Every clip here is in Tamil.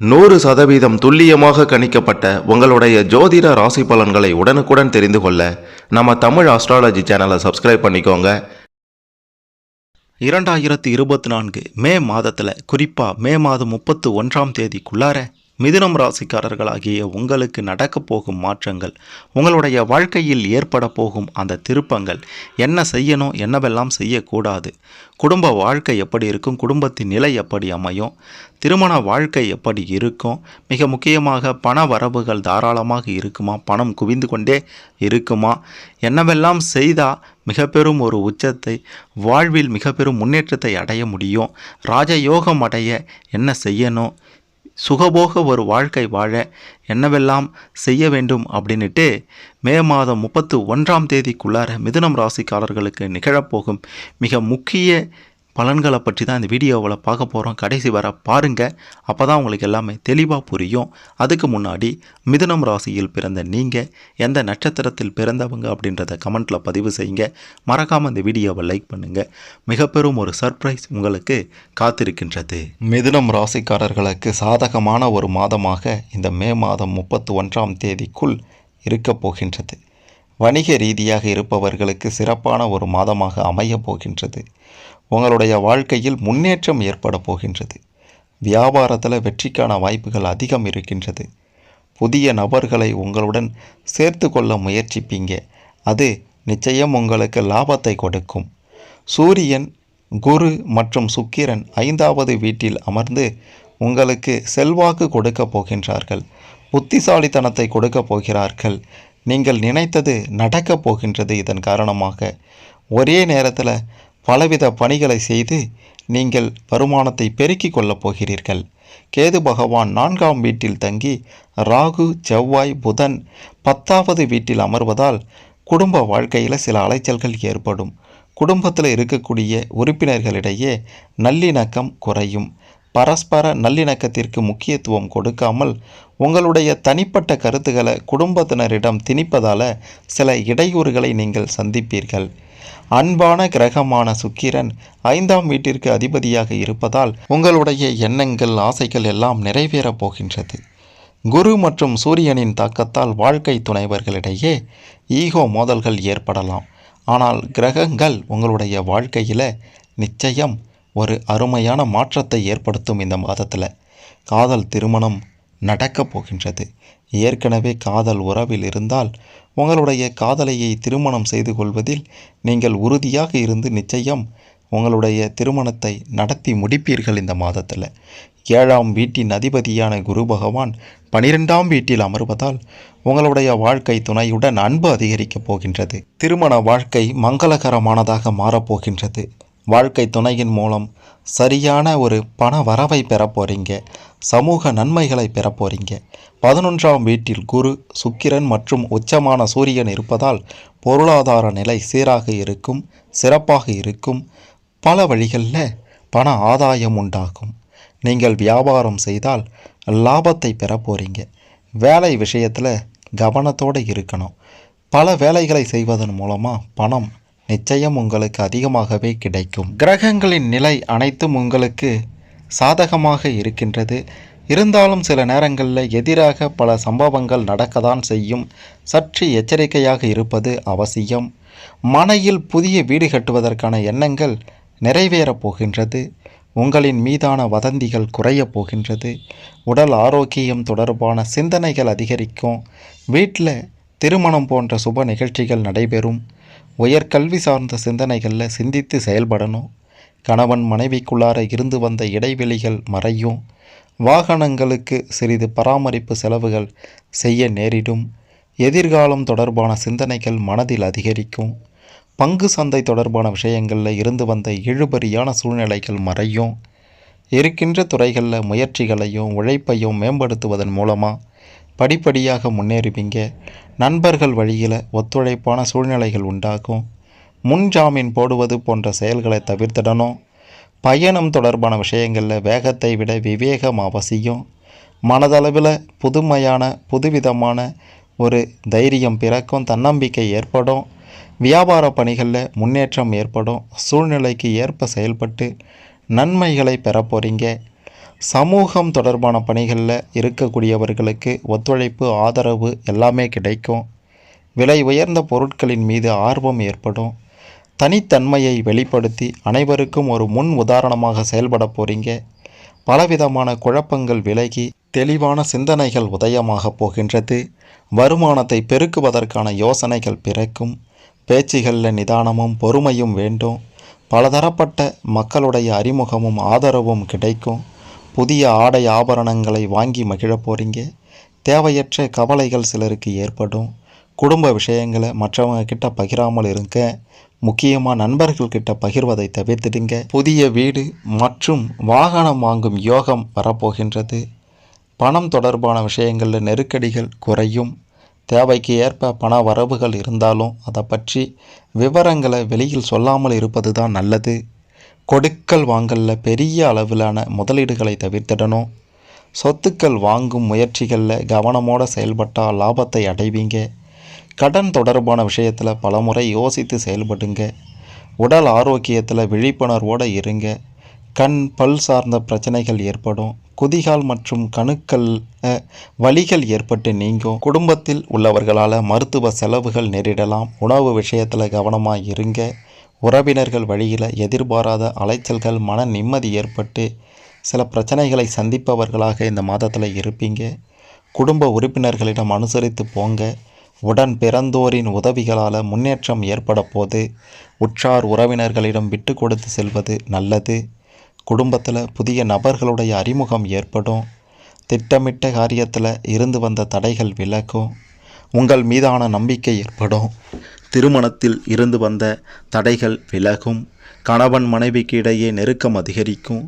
100% துல்லியமாக கணிக்கப்பட்ட உங்களுடைய ஜோதிட ராசி பலன்களை உடனுக்குடன் தெரிந்து கொள்ள நம்ம தமிழ் ஆஸ்ட்ராலஜி சேனலை சப்ஸ்கிரைப் பண்ணிக்கோங்க. 2024 மே மாதத்தில், குறிப்பாக மே மாதம் 31ஆம் தேதிக்குள்ளார மிதுனம் ராசிக்காரர்களாகிய உங்களுக்கு நடக்கப் போகும் மாற்றங்கள், உங்களுடைய வாழ்க்கையில் ஏற்பட போகும் அந்த திருப்பங்கள், என்ன செய்யணும் என்னவெல்லாம் செய்யக்கூடாது, குடும்ப வாழ்க்கை எப்படி இருக்கும், குடும்பத்தின் நிலை எப்படி அமையும், திருமண வாழ்க்கை எப்படி இருக்கும், மிக முக்கியமாக பண வரவுகள் தாராளமாக இருக்குமா, பணம் குவிந்து கொண்டே இருக்குமா, என்னவெல்லாம் செய்தால் மிக பெரும் ஒரு உச்சத்தை, வாழ்வில் மிக பெரும் முன்னேற்றத்தை அடைய முடியும், ராஜயோகம் அடைய என்ன செய்யணும், சுகபோக ஒரு வாழ்க்கை வாழ என்னவெல்லாம் செய்ய வேண்டும் அப்படின்ட்டு மே மாதம் 31ஆம் தேதிக்குள்ளார மிதுனம் ராசிக்காரர்களுக்கு நிகழப்போகும் மிக முக்கிய பலன்களை பற்றி தான் இந்த வீடியோவில் பார்க்க போகிறோம். கடைசி வர பாருங்கள், அப்போ தான் உங்களுக்கு எல்லாமே தெளிவாக புரியும். அதுக்கு முன்னாடி மிதுனம் ராசியில் பிறந்த நீங்கள் எந்த நட்சத்திரத்தில் பிறந்தவங்க அப்படின்றத கமெண்ட்டில் பதிவு செய்யுங்க. மறக்காமல் இந்த வீடியோவை லைக் பண்ணுங்கள். மிக பெரும் ஒரு சர்ப்ரைஸ் உங்களுக்கு காத்திருக்கின்றது. மிதுனம் ராசிக்காரர்களுக்கு சாதகமான ஒரு மாதமாக இந்த மே மாதம் 31ஆம் தேதிக்குள் இருக்கப் போகின்றது. வணிக ரீதியாக இருப்பவர்களுக்கு சிறப்பான ஒரு மாதமாக அமையப் போகின்றது. உங்களுடைய வாழ்க்கையில் முன்னேற்றம் ஏற்பட போகின்றது. வியாபாரத்தில் வெற்றிக்கான வாய்ப்புகள் அதிகம் இருக்கின்றது. புதிய நபர்களை உங்களுடன் சேர்த்து கொள்ள முயற்சிப்பீங்க. அது நிச்சயம் உங்களுக்கு லாபத்தை கொடுக்கும். சூரியன், குரு மற்றும் சுக்கிரன் 5வது வீட்டில் அமர்ந்து உங்களுக்கு செல்வாக்கு கொடுக்க போகின்றார்கள். புத்திசாலித்தனத்தை கொடுக்க போகிறார்கள். நீங்கள் நினைத்தது நடக்கப் போகின்றது. இதன் காரணமாக ஒரே நேரத்தில் பலவித பணிகளை செய்து நீங்கள் வருமானத்தை பெருக்கிக் கொள்ளப் போகிறீர்கள். கேது பகவான் 4ஆம் வீட்டில் தங்கி ராகு, செவ்வாய், புதன் 10வது வீட்டில் அமர்வதால் குடும்ப வாழ்க்கையில் சில அலைச்சல்கள் ஏற்படும். குடும்பத்தில் இருக்கக்கூடிய உறுப்பினர்களிடையே நல்லிணக்கம் குறையும். பரஸ்பர நல்லிணக்கத்திற்கு முக்கியத்துவம் கொடுக்காமல் உங்களுடைய தனிப்பட்ட கருத்துக்களை குடும்பத்தினரிடம் திணிப்பதால் சில இடையூறுகளை நீங்கள் சந்திப்பீர்கள். அன்பான கிரகமான சுக்கிரன் 5ஆம் வீட்டிற்கு அதிபதியாக இருப்பதால் உங்களுடைய எண்ணங்கள், ஆசைகள் எல்லாம் நிறைவேறப் போகின்றது. குரு மற்றும் சூரியனின் தாக்கத்தால் வாழ்க்கை துணைவர்களிடையே ஈகோ மோதல்கள் ஏற்படலாம். ஆனால் கிரகங்கள் உங்களுடைய வாழ்க்கையில் நிச்சயம் ஒரு அருமையான மாற்றத்தை ஏற்படுத்தும். இந்த மாதத்தில் காதல் திருமணம் நடக்கப் போகின்றது. ஏற்கனவே காதல் உறவில் இருந்தால் உங்களுடைய காதலையை திருமணம் செய்து கொள்வதில் நீங்கள் உறுதியாக இருந்து நிச்சயம் உங்களுடைய திருமணத்தை நடத்தி முடிப்பீர்கள். இந்த மாதத்தில் 7ஆம் வீட்டின் அதிபதியான குரு பகவான் 12ஆம் வீட்டில் அமர்வதால் உங்களுடைய வாழ்க்கை துணையுடன் அன்பு அதிகரிக்கப் போகின்றது. திருமண வாழ்க்கை மங்களகரமானதாக மாறப்போகின்றது. வாழ்க்கை துணையின் மூலம் சரியான ஒரு பண வரவை பெற போகிறீங்க. சமூக நன்மைகளை பெற போகிறீங்க. 11ஆம் வீட்டில் குரு, சுக்கிரன் மற்றும் உச்சமான சூரியன் இருப்பதால் பொருளாதார நிலை சீராக இருக்கும், சிறப்பாக இருக்கும். பல வழிகளில் பண ஆதாயம் உண்டாகும். நீங்கள் வியாபாரம் செய்தால் லாபத்தை பெற போகிறீங்க. வேலை விஷயத்தில் கவனத்தோடு இருக்கணும். பல வேலைகளை செய்வதன் மூலமாக பணம் நிச்சயம் உங்களுக்கு அதிகமாகவே கிடைக்கும். கிரகங்களின் நிலை அனைத்தும் உங்களுக்கு சாதகமாக இருக்கின்றது. இருந்தாலும் சில நேரங்களில் எதிராக பல சம்பவங்கள் நடக்கத்தான் செய்யும். சற்று எச்சரிக்கையாக இருப்பது அவசியம். மனையில் புதிய வீடு கட்டுவதற்கான எண்ணங்கள் நிறைவேறப் போகின்றது. உங்களின் மீதான வதந்திகள் குறையப் போகின்றது. உடல் ஆரோக்கியம் தொடர்பான சிந்தனைகள் அதிகரிக்கும். வீட்டில் திருமணம் போன்ற சுப நிகழ்ச்சிகள் நடைபெறும். உயர்கல்வி சார்ந்த சிந்தனைகளில் சிந்தித்து செயல்படணும். கணவன் மனைவிக்குள்ளார இருந்து வந்த இடைவெளிகள் மறையும். வாகனங்களுக்கு சிறிது பராமரிப்பு செலவுகள் செய்ய நேரிடும். எதிர்காலம் தொடர்பான சிந்தனைகள் மனதில் அதிகரிக்கும். பங்கு சந்தை தொடர்பான விஷயங்களில் இருந்து வந்த இழுபறியான சூழ்நிலைகள் மறையும். இருக்கின்ற துறைகளில் முயற்சிகளையும் உழைப்பையும் மேம்படுத்துவதன் மூலமாக படிப்படியாக முன்னேறுவீங்க. நண்பர்கள் வழியில் ஒத்துழைப்பான சூழ்நிலைகள் உண்டாகும். முன்ஜாமீன் போடுவது போன்ற செயல்களை தவிர்த்திடணும். பயணம் தொடர்பான விஷயங்களில் வேகத்தை விட விவேகம் அவசியம். மனதளவில் புதுமையான புதுவிதமான ஒரு தைரியம் பிறக்கும். தன்னம்பிக்கை ஏற்படும். வியாபார பணிகளில் முன்னேற்றம் ஏற்படும். சூழ்நிலைக்கு ஏற்ப செயல்பட்டு நன்மைகளை பெற போகிறீங்க. சமூகம் தொடர்பான பணிகளில் இருக்கக்கூடியவர்களுக்கு ஒத்துழைப்பு, ஆதரவு எல்லாமே கிடைக்கும். விலை உயர்ந்த பொருட்களின் மீது ஆர்வம் ஏற்படும். தனித்தன்மையை வெளிப்படுத்தி அனைவருக்கும் ஒரு முன் உதாரணமாக செயல்பட போகிறீங்க. பலவிதமான குழப்பங்கள் விலகி தெளிவான சிந்தனைகள் உதயமாக போகின்றது. வருமானத்தை பெருக்குவதற்கான யோசனைகள் பிறக்கும். பேச்சுகளில் நிதானமும் பொறுமையும் வேண்டும். பலதரப்பட்ட மக்களுடைய அறிமுகமும் ஆதரவும் கிடைக்கும். புதிய ஆடை ஆபரணங்களை வாங்கி மகிழ போகிறீங்க. தேவையற்ற கவலைகள் சிலருக்கு ஏற்படும். குடும்ப விஷயங்களை மற்றவங்க கிட்ட பகிராமல் இருங்க. முக்கியமாக நண்பர்கள்கிட்ட பகிர்வதை தவிர்த்துடுங்க. புதிய வீடு மற்றும் வாகனம் வாங்கும் யோகம் வரப்போகின்றது. பணம் தொடர்பான விஷயங்களில் நெருக்கடிகள் குறையும். தேவைக்கு ஏற்ப பண வரவுகள் இருந்தாலும் அதை பற்றி விவரங்களை வெளியில் சொல்லாமல் இருப்பது தான் நல்லது. கொடுக்கல் வாங்கலில் பெரிய அளவிலான முதலீடுகளை தவிர்த்திடணும். சொத்துக்கள் வாங்கும் முயற்சிகளில் கவனமோடு செயல்பட்டால் லாபத்தை அடைவீங்க. கடன் தொடர்பான விஷயத்தில் பலமுறை யோசித்து செயல்படுங்க. உடல் ஆரோக்கியத்தில் விழிப்புணர்வோடு இருங்க. கண் பல் சார்ந்த பிரச்சனைகள் ஏற்படும். குதிகால் மற்றும் கணுக்கள் வலிகள் ஏற்பட்டு நீங்கும். குடும்பத்தில் உள்ளவர்களால் மருத்துவ செலவுகள் நேரிடலாம். உணவு விஷயத்தில் கவனமாக இருங்க. உறவினர்கள் வழியில் எதிர்பாராத அலைச்சல்கள், மன நிம்மதி ஏற்பட்டு சில பிரச்சனைகளை சந்திப்பவர்களாக இந்த மாதத்தில் இருப்பீங்க. குடும்ப உறுப்பினர்களிடம் அனுசரித்து போங்க. உடன் பிறந்தோரின் உதவிகளால் முன்னேற்றம் ஏற்பட போது உற்றார் உறவினர்களிடம் விட்டு கொடுத்து செல்வது நல்லது. குடும்பத்தில் புதிய நபர்களுடைய அறிமுகம் ஏற்படும். திட்டமிட்ட காரியத்தில் இருந்து வந்த தடைகள் விலகும். உங்கள் மீதான நம்பிக்கை ஏற்படும். திருமணத்தில் இருந்து வந்த தடைகள் விலகும். கணவன் மனைவிக்கு இடையே நெருக்கம் அதிகரிக்கும்.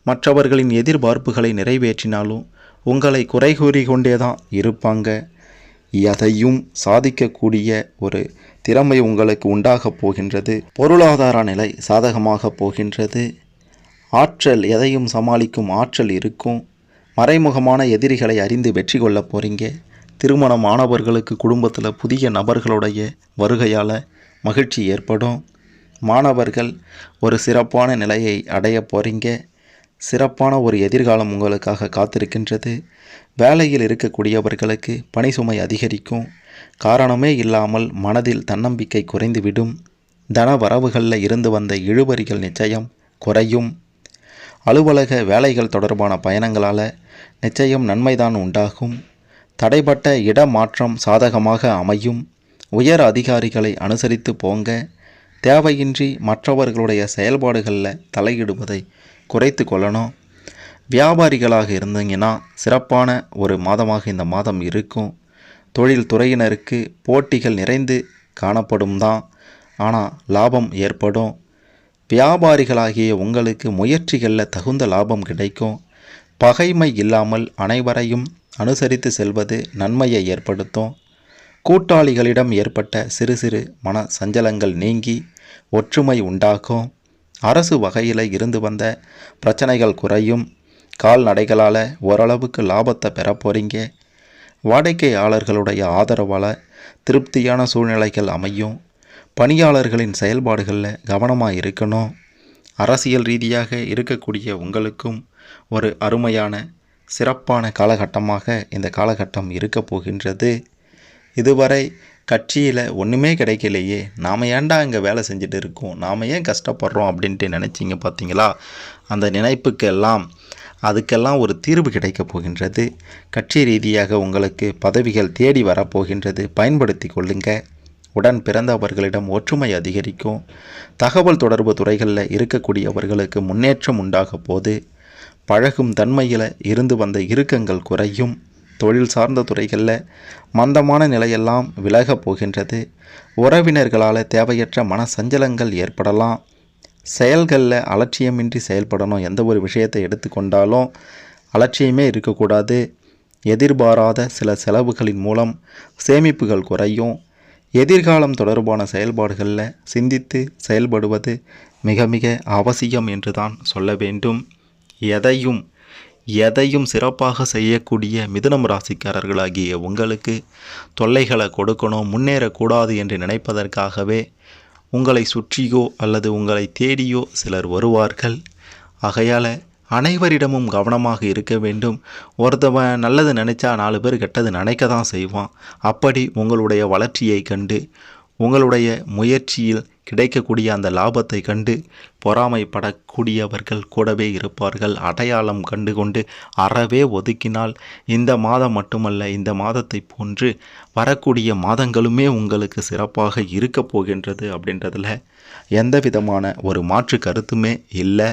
மற்றவர்களின் எதிர்பார்ப்புகளை நிறைவேற்றினாலும் உங்களை குறை கூறி கொண்டே தான் இருப்பாங்க. எதையும் சாதிக்கக்கூடிய ஒரு திறமை உங்களுக்கு உண்டாக போகின்றது. பொருளாதார நிலை சாதகமாக போகின்றது. ஆற்றல், எதையும் சமாளிக்கும் ஆற்றல் இருக்கும். மறைமுகமான எதிரிகளை அறிந்து வெற்றி கொள்ள போகிறீங்க. திருமணம் ஆனவர்களுக்கு குடும்பத்தில் புதிய நபர்களுடைய வருகையால் மகிழ்ச்சி ஏற்படும். மாணவர்கள் ஒரு சிறப்பான நிலையை அடைய போகிறீங்க. சிறப்பான ஒரு எதிர்காலம் உங்களுக்காக காத்திருக்கின்றது. வேலையில் இருக்கக்கூடியவர்களுக்கு பணி சுமை அதிகரிக்கும். காரணமே இல்லாமல் மனதில் தன்னம்பிக்கை குறைந்துவிடும். தன வரவுகளில் இருந்து வந்த இழுபறிகள் நிச்சயம் குறையும். அலுவலக வேலைகள் தொடர்பான பயணங்களால் நிச்சயம் நன்மைதான் உண்டாகும். தடைப்பட்ட இடமாற்றம் சாதகமாக அமையும். உயர் அதிகாரிகளை அனுசரித்து போங்க. தேவையின்றி மற்றவர்களுடைய செயல்பாடுகளில் தலையிடுவதை குறைத்து கொள்ளணும். வியாபாரிகளாக இருந்தீங்கன்னா சிறப்பான ஒரு மாதமாக இந்த மாதம் இருக்கும். தொழில் துறையினருக்கு போட்டிகள் நிறைந்து காணப்படும் தான், ஆனால் லாபம் ஏற்படும். வியாபாரிகளாகிய உங்களுக்கு முயற்சிகளில் தகுந்த லாபம் கிடைக்கும். பகைமை இல்லாமல் அனைவரையும் அனுசரித்து செல்வது நன்மையை ஏற்படுத்தும். கூட்டாளிகளிடம் ஏற்பட்ட சிறு சிறு மன சஞ்சலங்கள் நீங்கி ஒற்றுமை உண்டாகும். அரசு வகையில் இருந்து வந்த பிரச்சனைகள் குறையும். கால்நடைகளால் ஓரளவுக்கு லாபத்தை பெற போகிறீங்க. வாடிக்கையாளர்களுடைய ஆதரவால் திருப்தியான சூழ்நிலைகள் அமையும். பணியாளர்களின் செயல்பாடுகளில் கவனமாக இருக்கணும். அரசியல் ரீதியாக இருக்கக்கூடிய உங்களுக்கும் ஒரு அருமையான சிறப்பான காலகட்டமாக இந்த காலகட்டம் இருக்க போகின்றது. இதுவரை கட்சியில் ஒன்றுமே கிடைக்கலையே, நாம் ஏன்டா இங்கே வேலை செஞ்சுட்டு இருக்கோம், நாம் ஏன் கஷ்டப்படுறோம் அப்படின்ட்டு நினச்சிங்க பார்த்தீங்களா? அந்த நினைப்புக்கெல்லாம் அதுக்கெல்லாம் ஒரு தீர்வு கிடைக்கப் போகின்றது. கட்சி ரீதியாக உங்களுக்கு பதவிகள் தேடி வரப்போகின்றது. பயன்படுத்தி கொள்ளுங்க. உடன் பிறந்தவர்களிடம் ஒற்றுமை அதிகரிக்கும். தகவல் தொடர்பு துறைகளில் இருக்கக்கூடியவர்களுக்கு முன்னேற்றம் உண்டாக போது பழகும் தன்மையில் இருந்து வந்த இறுக்கங்கள் குறையும். தொழில் சார்ந்த துறைகளில் மந்தமான நிலையெல்லாம் விலகப் போகின்றது. உறவினர்களால் தேவையற்ற மன சஞ்சலங்கள் ஏற்படலாம். செயல்களில் அலட்சியமின்றி செயல்படணும். எந்த ஒரு விஷயத்தை எடுத்துக்கொண்டாலும் அலட்சியமே இருக்கக்கூடாது. எதிர்பாராத சில செலவுகளின் மூலம் சேமிப்புகள் குறையும். எதிர்காலம் தொடர்பான செயல்பாடுகளில் சிந்தித்து செயல்படுவது மிக மிக அவசியம் என்று தான் சொல்ல வேண்டும். எதையும் சிறப்பாக செய்யக்கூடிய மிதுனம் ராசிக்காரர்களாகிய உங்களுக்கு தொல்லைகளை கொடுக்கணும், முன்னேறக்கூடாது என்று நினைப்பதற்காகவே உங்களை சுற்றியோ அல்லது உங்களை தேடியோ சிலர் வருவார்கள். ஆகையால் அனைவரிடமும் கவனமாக இருக்க வேண்டும். ஒருத்தவன் நல்லது நினைச்சா 4 பேர் கெட்டது நினைக்க தான் செய்வான். அப்படி உங்களுடைய வளர்ச்சியை கண்டு உங்களுடைய முயற்சியில் கிடைக்கக்கூடிய அந்த லாபத்தை கண்டு பொறாமைப்படக்கூடியவர்கள் கூடவே இருப்பார்கள். அடையாளம் கண்டு கொண்டு அறவே ஒதுக்கினால் இந்த மாதம் மட்டுமல்ல, இந்த மாதத்தை போன்று வரக்கூடிய மாதங்களுமே உங்களுக்கு சிறப்பாக இருக்க போகின்றது அப்படின்றதுல எந்த விதமான ஒரு மாற்று கருத்துமே இல்லை.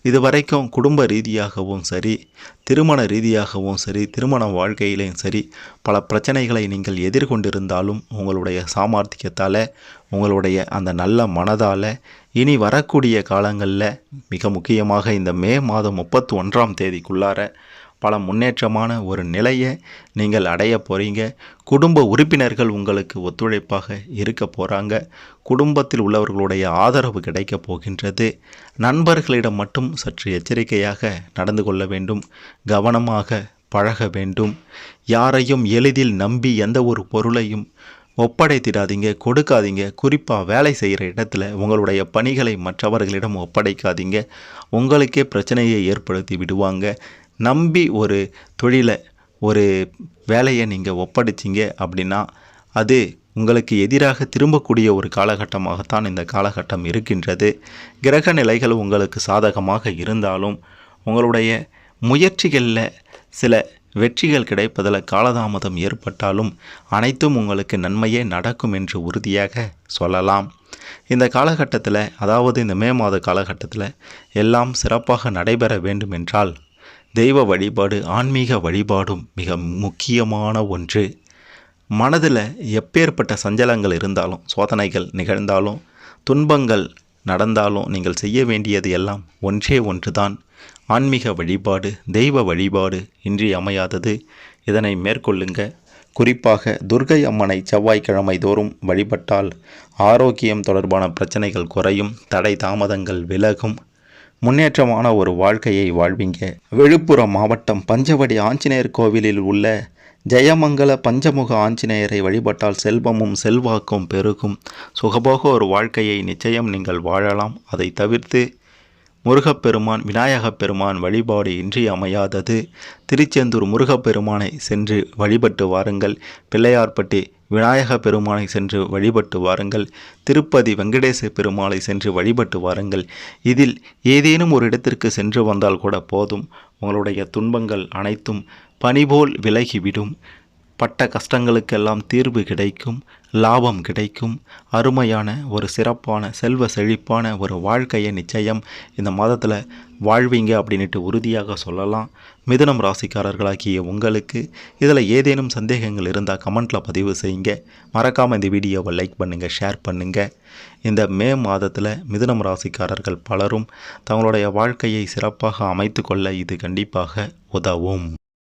இதுவரைக்கும் குடும்ப ரீதியாகவும் சரி, திருமண ரீதியாகவும் சரி, திருமண வாழ்க்கையிலையும் சரி பல பிரச்சனைகளை நீங்கள் எதிர்கொண்டிருந்தாலும் உங்களுடைய சாமர்த்தியத்தால், உங்களுடைய அந்த நல்ல மனதால் இனி வரக்கூடிய காலங்களில் மிக முக்கியமாக இந்த மே மாதம் 31ஆம் தேதிக்குள்ளார பல முன்னேற்றமான ஒரு நிலையை நீங்கள் அடைய போகிறீங்க. குடும்ப உறுப்பினர்கள் உங்களுக்கு ஒத்துழைப்பாக இருக்க போகிறாங்க. குடும்பத்தில் உள்ளவர்களுடைய ஆதரவு கிடைக்க போகின்றது. நண்பர்களிடம் மட்டும் சற்று எச்சரிக்கையாக நடந்து கொள்ள வேண்டும். கவனமாக பழக வேண்டும். யாரையும் எளிதில் நம்பி எந்த ஒரு பொருளையும் ஒப்படைத்திடாதீங்க, கொடுக்காதீங்க. குறிப்பாக வேலை செய்கிற இடத்துல உங்களுடைய பணிகளை மற்றவர்களிடம் ஒப்படைக்காதீங்க. உங்களுக்கே பிரச்சனையை ஏற்படுத்தி விடுவாங்க. நம்பி ஒரு தொழிலை, ஒரு வேலையை நீங்கள் ஒப்படைச்சிங்க அப்படின்னா அது உங்களுக்கு எதிராக திரும்பக்கூடிய ஒரு காலகட்டமாகத்தான் இந்த காலகட்டம் இருக்கின்றது. கிரக நிலைகள் உங்களுக்கு சாதகமாக இருந்தாலும் உங்களுடைய முயற்சிகளில் சில வெற்றிகள் கிடைப்பதில் காலதாமதம் ஏற்பட்டாலும் அனைத்தும் உங்களுக்கு நன்மையே நடக்கும் என்று உறுதியாக சொல்லலாம். இந்த காலகட்டத்தில், அதாவது இந்த மே மாத காலகட்டத்தில் எல்லாம் சிறப்பாக நடைபெற வேண்டும் என்றால் தெய்வ வழிபாடு, ஆன்மீக வழிபாடும் மிக முக்கியமான ஒன்று. மனதில் எப்பேற்பட்ட சஞ்சலங்கள் இருந்தாலும், சோதனைகள் நிகழ்ந்தாலும், துன்பங்கள் நடந்தாலும் நீங்கள் செய்ய வேண்டியது எல்லாம் ஒன்றே ஒன்று தான், ஆன்மீக வழிபாடு, தெய்வ வழிபாடு இன்றியமையாதது. இதனை மேற்கொள்ளுங்க. குறிப்பாக துர்க்கை அம்மனை செவ்வாய்க்கிழமை தோறும் வழிபட்டால் ஆரோக்கியம் தொடர்பான பிரச்சனைகள் குறையும், தடை தாமதங்கள் விலகும், முன்னேற்றமான ஒரு வாழ்க்கையை வாழ்வீங்க. விழுப்புரம் மாவட்டம் பஞ்சவடி ஆஞ்சநேயர் கோவிலில் உள்ள ஜெயமங்கல பஞ்சமுக ஆஞ்சநேயரை வழிபட்டால் செல்வமும் செல்வாக்கும் பெருகும். சுகபோக ஒரு வாழ்க்கையை நிச்சயம் நீங்கள் வாழலாம். அதை தவிர்த்து முருகப்பெருமான், விநாயகப் பெருமான் வழிபாடு இன்றியமையாதது. திருச்செந்தூர் முருகப்பெருமானை சென்று வழிபட்டு வாருங்கள். பிள்ளையார்பட்டி விநாயக பெருமானை சென்று வழிபட்டு வாருங்கள். திருப்பதி வெங்கடேச பெருமாளை சென்று வழிபட்டு வாருங்கள். இதில் ஏதேனும் ஒரு இடத்திற்கு சென்று வந்தால் கூட போதும், உங்களுடைய துன்பங்கள் அனைத்தும் பனிபோல் விலகிவிடும். பட்ட கஷ்டங்களுக்கெல்லாம் தீர்வு கிடைக்கும், லாபம் கிடைக்கும். அருமையான ஒரு சிறப்பான செல்வ செழிப்பான ஒரு வாழ்க்கையை நிச்சயம் இந்த மாதத்தில் வாழ்வீங்க அப்படின்ட்டு உறுதியாக சொல்லலாம். மிதுனம் ராசிக்காரர்களாகிய உங்களுக்கு இதில் ஏதேனும் சந்தேகங்கள் இருந்தால் கமெண்ட்டில் பதிவு செய்யுங்க. மறக்காமல் இந்த வீடியோவை லைக் பண்ணுங்கள், ஷேர் பண்ணுங்கள். இந்த மே மாதத்தில் மிதுனம் ராசிக்காரர்கள் பலரும் தங்களுடைய வாழ்க்கையை சிறப்பாக அமைத்து கொள்ள இது கண்டிப்பாக உதவும்.